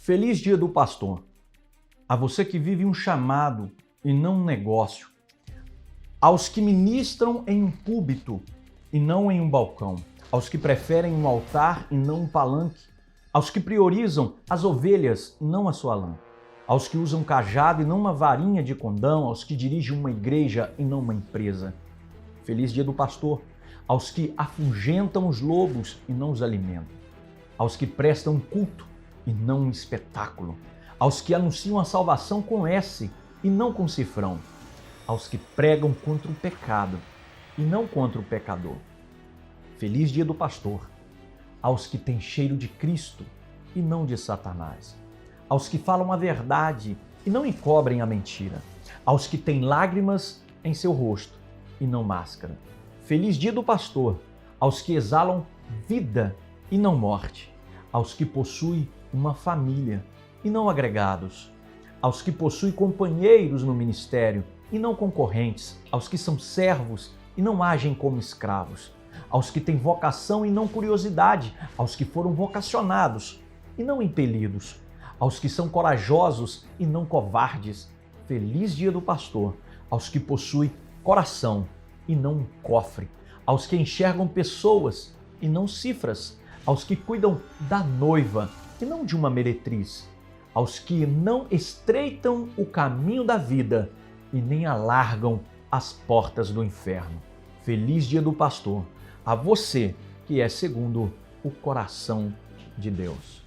Feliz Dia do Pastor. A você que vive um chamado e não um negócio. Aos que ministram em um púlpito e não em um balcão. Aos que preferem um altar e não um palanque. Aos que priorizam as ovelhas e não a sua lã. Aos que usam cajado e não uma varinha de condão. Aos que dirigem uma igreja e não uma empresa. Feliz Dia do Pastor. Aos que afugentam os lobos e não os alimentam. Aos que prestam culto e não um espetáculo. Aos que anunciam a salvação com S e não com cifrão. Aos que pregam contra o pecado e não contra o pecador. Feliz Dia do Pastor. Aos que têm cheiro de Cristo e não de Satanás. Aos que falam a verdade e não encobrem a mentira. Aos que têm lágrimas em seu rosto e não máscara. Feliz Dia do Pastor. Aos que exalam vida e não morte. Aos que possuem uma família e não agregados. Aos que possuem companheiros no ministério e não concorrentes. Aos que são servos e não agem como escravos. Aos que têm vocação e não curiosidade. Aos que foram vocacionados e não impelidos. Aos que são corajosos e não covardes. Feliz Dia do Pastor. Aos que possuem coração e não um cofre. Aos que enxergam pessoas e não cifras. Aos que cuidam da noiva e não de uma meretriz. Aos que não estreitam o caminho da vida e nem alargam as portas do inferno. Feliz Dia do Pastor a você que é segundo o coração de Deus.